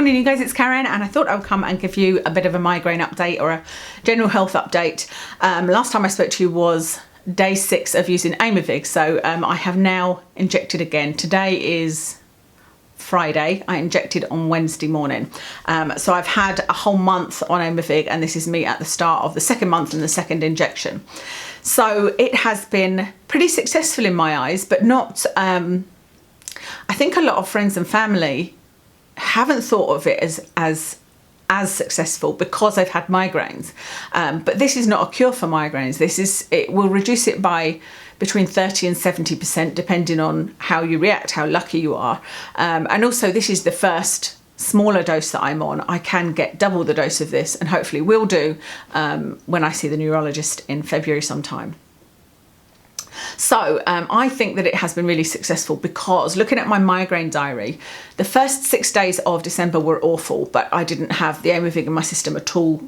Morning you guys, it's Karen and I thought I would come and give you a bit of a migraine update or a general health update. Last time I spoke to you was day 6 of using Aimovig, so I have now injected again. Today is Friday. I injected on Wednesday morning. So I've had a whole month on Aimovig and this is me at the start of the second month and the second injection. So it has been pretty successful in my eyes, but not, I think a lot of friends and family haven't thought of it as successful because I've had migraines. But this is not a cure for migraines. It will reduce it by between 30 and 70% depending on how you react, how lucky you are. And also this is the first smaller dose that I'm on. I can get double the dose of this and hopefully will do when I see the neurologist in February sometime. So I think that it has been really successful because looking at my migraine diary, the first 6 days of December were awful, but I didn't have the Aimovig in my system at all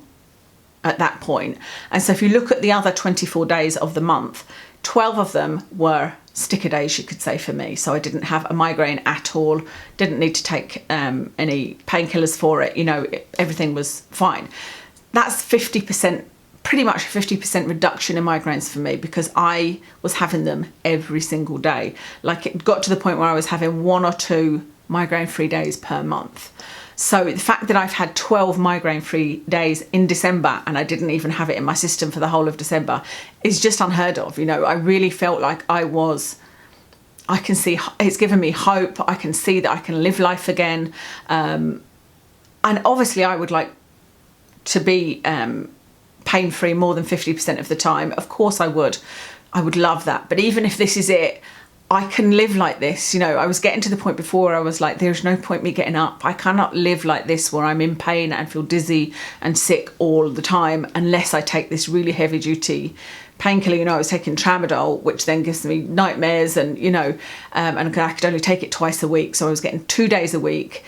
at that point. And so if you look at the other 24 days of the month, 12 of them were sticker days, you could say, for me. So I didn't have a migraine at all, didn't need to take any painkillers for it, you know, everything was fine. That's 50%. Pretty much a 50% reduction in migraines for me because I was having them every single day. Like it got to the point where I was having 1 or 2 migraine-free days per month. So the fact that I've had 12 migraine-free days in December and I didn't even have it in my system for the whole of December is just unheard of. You know, I really felt like I can see, it's given me hope. I can see that I can live life again. And obviously I would like to be pain-free more than 50% of the time. Of course I would love that. But even if this is it, I can live like this. You know, I was getting to the point before where I was like, there's no point me getting up. I cannot live like this where I'm in pain and feel dizzy and sick all the time unless I take this really heavy duty painkiller. You know, I was taking tramadol, which then gives me nightmares and, you know, and I could only take it twice a week. So I was getting 2 days a week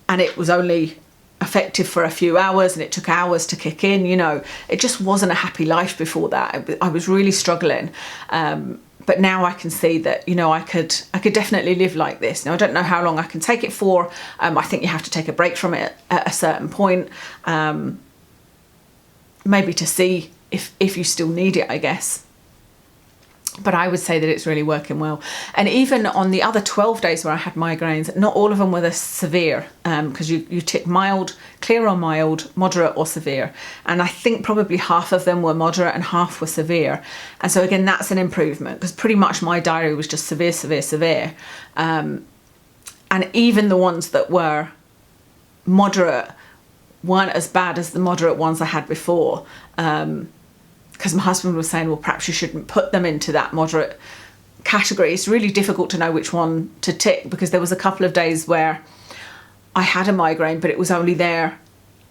and it was only effective for a few hours and it took hours to kick in. You know, it just wasn't a happy life before that. I was really struggling. But now I can see that, you know, I could definitely live like this. Now, I don't know how long I can take it for. I think you have to take a break from it at a certain point, maybe to see if you still need it, I guess. But I would say that it's really working well. And even on the other 12 days where I had migraines, not all of them were this severe because you tick mild, clear or mild, moderate or severe. And I think probably half of them were moderate and half were severe. And so again, that's an improvement because pretty much my diary was just severe, severe, severe. And even the ones that were moderate weren't as bad as the moderate ones I had before. Because my husband was saying, well, perhaps you shouldn't put them into that moderate category. It's really difficult to know which one to tick because there was a couple of days where I had a migraine, but it was only there.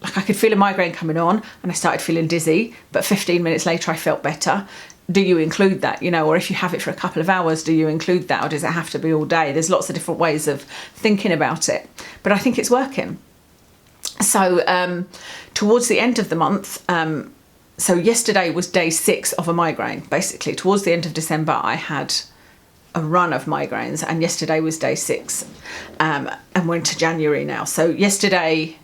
Like I could feel a migraine coming on and I started feeling dizzy, but 15 minutes later I felt better. Do you include that, you know, or if you have it for a couple of hours, do you include that or does it have to be all day? There's lots of different ways of thinking about it, but I think it's working. So towards the end of the month, so yesterday was day 6 of a migraine, basically. Towards the end of December, I had a run of migraines and yesterday was day 6 and we're into January now. So yesterday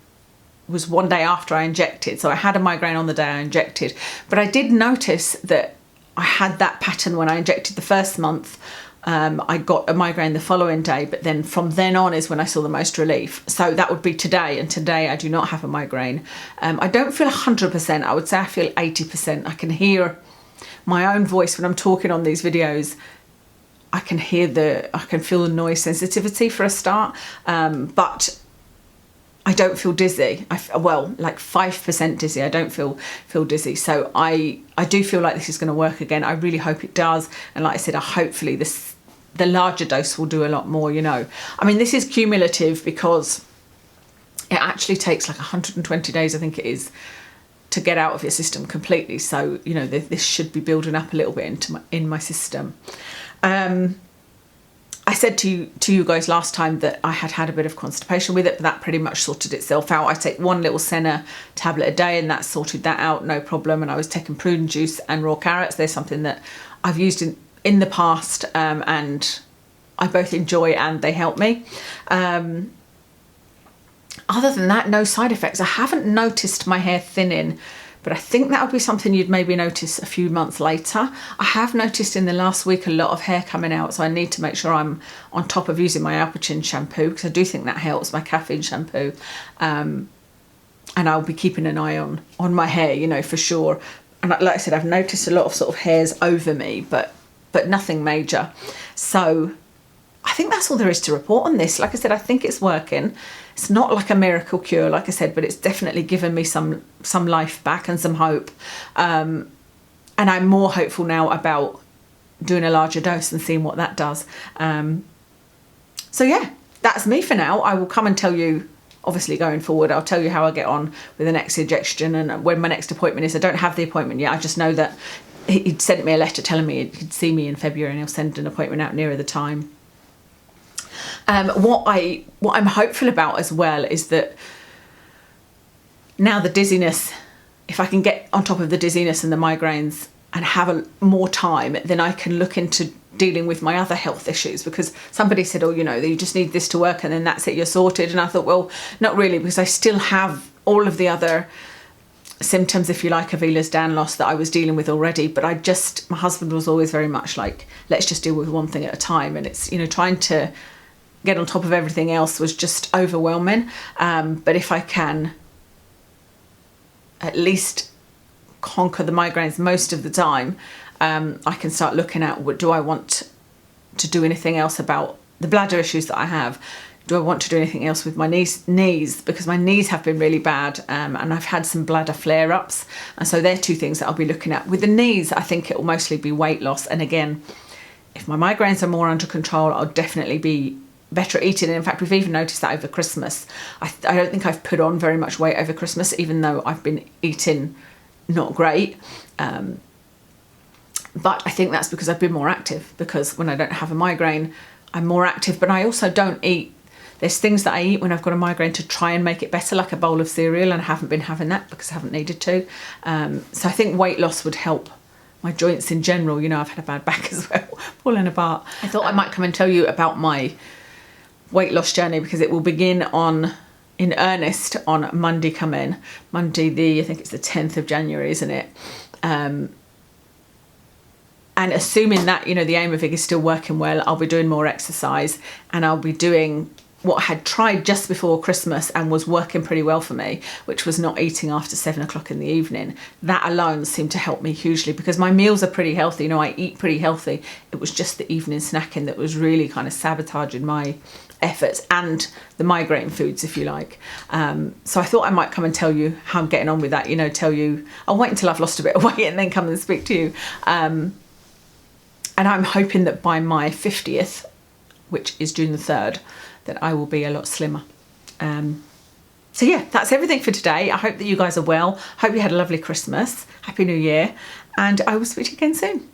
was one day after I injected. So I had a migraine on the day I injected, but I did notice that I had that pattern when I injected the first month. I got a migraine the following day, but then from then on is when I saw the most relief. So that would be today, and today I do not have a migraine. I don't feel 100%, I would say I feel 80%. I can hear my own voice when I'm talking on these videos. I can feel the noise sensitivity for a start, but I don't feel dizzy. Well, like 5% dizzy. I don't feel dizzy. So I do feel like this is going to work again. I really hope it does. And like I said, hopefully the larger dose will do a lot more, you know. I mean, this is cumulative because it actually takes like 120 days, I think it is, to get out of your system completely. So, you know, this should be building up a little bit in my system. I said to you guys last time that I had a bit of constipation with it, but that pretty much sorted itself out. I take 1 little Senna tablet a day and that sorted that out, no problem. And I was taking prune juice and raw carrots. They're something that I've used in the past and I both enjoy and they help me. other than that, no side effects. I haven't noticed my hair thinning, but I think that would be something you'd maybe notice a few months later. I have noticed in the last week a lot of hair coming out, so I need to make sure I'm on top of using my Alpachin shampoo, because I do think that helps, my caffeine shampoo. And I'll be keeping an eye on my hair, you know, for sure. And like I said, I've noticed a lot of sort of hairs over me, but nothing major. So I think that's all there is to report on this. Like I said, I think it's working. It's not like a miracle cure, like I said, but it's definitely given me some life back and some hope. And I'm more hopeful now about doing a larger dose and seeing what that does. So yeah, that's me for now. I will come and tell you, obviously going forward, I'll tell you how I get on with the next injection and when my next appointment is. I don't have the appointment yet. I just know that he'd sent me a letter telling me he'd see me in February and he'll send an appointment out nearer the time. What I'm hopeful about as well is that now the dizziness, if I can get on top of the dizziness and the migraines and have more time, then I can look into dealing with my other health issues, because somebody said, oh, you know, you just need this to work and then that's it, you're sorted. And I thought, well, not really, because I still have all of the other symptoms, if you like, of Ehlers-Danlos loss that I was dealing with already. But my husband was always very much like, let's just deal with one thing at a time. And it's, you know, trying to get on top of everything else was just overwhelming. But if I can at least conquer the migraines most of the time, I can start looking at, what do I want to do anything else about the bladder issues that I have? Do I want to do anything else with my knees? Because my knees have been really bad, and I've had some bladder flare-ups. And so they're two things that I'll be looking at. With the knees, I think it will mostly be weight loss. And again, if my migraines are more under control, I'll definitely be better at eating. And in fact, we've even noticed that over Christmas. I don't think I've put on very much weight over Christmas, even though I've been eating not great. But I think that's because I've been more active, because when I don't have a migraine, I'm more active. But I also don't eat. There's things that I eat when I've got a migraine to try and make it better, like a bowl of cereal, and I haven't been having that because I haven't needed to. So I think weight loss would help my joints in general. You know, I've had a bad back as well, falling apart. I thought I might come and tell you about my weight loss journey, because it will begin in earnest on Monday coming. Monday, I think it's the 10th of January, isn't it? And assuming that, you know, the Aimovig is still working well, I'll be doing more exercise, and I'll be doing what I had tried just before Christmas and was working pretty well for me, which was not eating after 7 o'clock in the evening. That alone seemed to help me hugely, because my meals are pretty healthy. You know, I eat pretty healthy. It was just the evening snacking that was really kind of sabotaging my efforts and the migraine foods, if you like. So I thought I might come and tell you how I'm getting on with that, you know, I'll wait until I've lost a bit of weight and then come and speak to you. And I'm hoping that by my 50th, which is June the 3rd, that I will be a lot slimmer. So yeah, that's everything for today. I hope that you guys are well. Hope you had a lovely Christmas. Happy New Year. And I will speak to you again soon.